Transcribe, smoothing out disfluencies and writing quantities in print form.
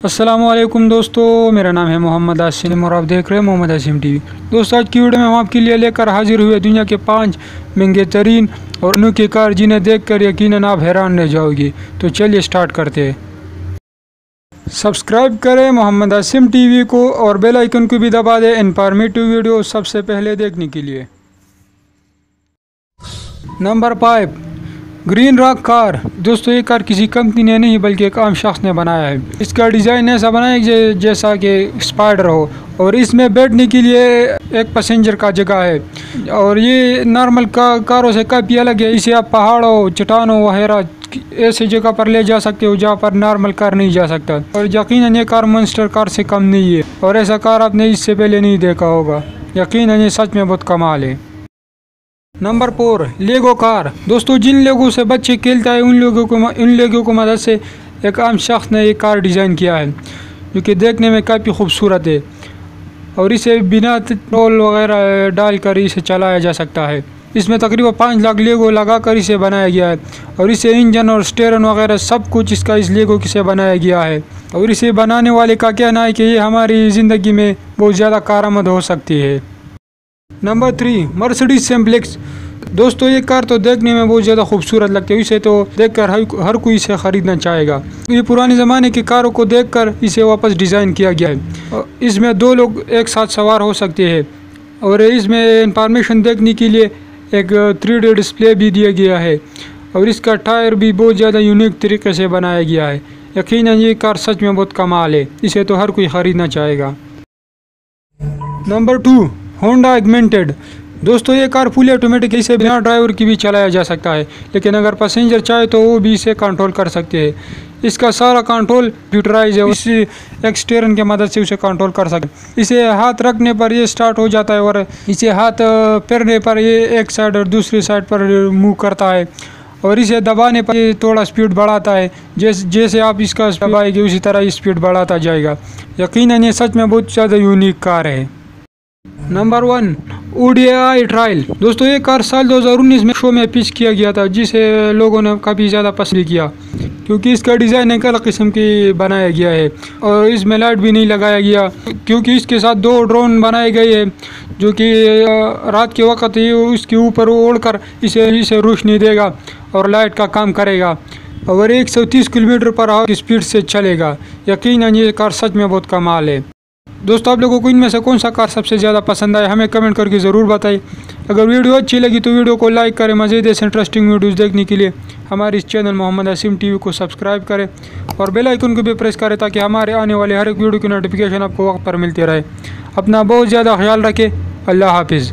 अस्सलामुअलैकुम दोस्तों, मेरा नाम है मोहम्मद आसिम और आप देख रहे हैं मोहम्मद आसिम टीवी। दोस्तों, आज की वीडियो में हम आपके लिए लेकर हाजिर हुए दुनिया के 5 महंगे तरीन और अनोखी कार जिन्हें देखकर यकीनन आप हैरान रह जाओगे। तो चलिए स्टार्ट करते हैं। सब्सक्राइब करें मोहम्मद आसिम टीवी को और बेल आइकन को भी दबा दें इन्फॉर्मेटिव वीडियो सबसे पहले देखने के लिए। Number 5, green rock car. दोस्तों, ये कार किसी कंपनी ने नहीं बल्कि एक आम शख्स ने बनाया है। इसका डिज़ाइन ऐसा बनाया है जैसा कि स्पाइडर हो और इसमें बैठने के लिए एक पैसेंजर का जगह है और ये नॉर्मल कारों से काफ़ी अलग है। इसे आप पहाड़ों, चट्टानों वगैरह ऐसी जगह पर ले जा सकते हो जहाँ पर नॉर्मल कार नहीं जा सकता। और यकीनन ये कार मॉन्स्टर कार से कम नहीं है और ऐसा कार आपने इससे पहले नहीं देखा होगा। यकीनन ये सच में बहुत कमाल है। नंबर 4, लेगो कार। दोस्तों, जिन लोगों से बच्चे खेलता है उन लोगों को मदद से एक आम शख्स ने एक कार डिज़ाइन किया है जो कि देखने में काफ़ी खूबसूरत है और इसे बिना पेट्रोल वगैरह डालकर इसे चलाया जा सकता है। इसमें तकरीबन 5 लाख लेगो लगाकर इसे बनाया गया है और इसे इंजन और स्टीयरिंग वगैरह सब कुछ इसका इस लेगो से बनाया गया है। और इसे बनाने वाले का कहना है कि ये हमारी ज़िंदगी में बहुत ज़्यादा कारआमद हो सकती है। Number 3, Mercedes simplex. दोस्तों, ये कार तो देखने में बहुत ज़्यादा खूबसूरत लगती है। इसे तो देखकर हर कोई इसे ख़रीदना चाहेगा। ये पुराने ज़माने की कारों को देखकर इसे वापस डिज़ाइन किया गया है। इसमें 2 लोग एक साथ सवार हो सकते हैं और इसमें इंफॉर्मेशन देखने के लिए एक 3D डिस्प्ले भी दिया गया है और इसका टायर भी बहुत ज़्यादा यूनिक तरीके से बनाया गया है। यकीनन ये कार सच में बहुत कमाल है। इसे तो हर कोई ख़रीदना चाहेगा। Number 2, Honda augmented. दोस्तों, ये कार फुल ऑटोमेटिक, इसे बिना ड्राइवर की भी चलाया जा सकता है, लेकिन अगर पैसेंजर चाहे तो वो भी इसे कंट्रोल कर सकते हैं। इसका सारा कंट्रोल कंप्यूटराइज है। इस एक स्टीयरिंग की मदद से उसे कंट्रोल कर सकते। इसे हाथ रखने पर ये स्टार्ट हो जाता है और इसे हाथ फेरने पर ये एक साइड और दूसरी साइड पर मूव करता है और इसे दबाने पर ये थोड़ा स्पीड बढ़ाता है। जैसे आप इसका दबाएंगे उसी तरह स्पीड बढ़ाता जाएगा। यकीनन ये सच में बहुत ज़्यादा यूनिक कार है। Number 1, ODI trial. दोस्तों, ये कार साल 2019 में शो में पेश किया गया था जिसे लोगों ने काफ़ी ज़्यादा पसंद किया क्योंकि इसका डिज़ाइन एक अलग किस्म की बनाया गया है और इसमें लाइट भी नहीं लगाया गया क्योंकि इसके साथ 2 ड्रोन बनाए गए हैं जो कि रात के वक्त ही उसके ऊपर उड़कर इसे रोशनी देगा और लाइट का काम करेगा और 130 किलोमीटर पर आवर की स्पीड से चलेगा। यकीनन ये कार सच में बहुत कमाल है। दोस्तों, आप लोगों को इनमें से कौन सा कार सबसे ज़्यादा पसंद आया हमें कमेंट करके ज़रूर बताइए। अगर वीडियो अच्छी लगी तो वीडियो को लाइक करें। मज़ीद ऐसे इंटरेस्टिंग वीडियोस देखने के लिए हमारे इस चैनल मोहम्मद आसिम टीवी को सब्सक्राइब करें और बेल आइकन को भी प्रेस करें ताकि हमारे आने वाले हर एक वीडियो की नोटिफिकेशन आपको वक्त पर मिलती रहे। अपना बहुत ज़्यादा ख्याल रखें। अल्लाह हाफिज़।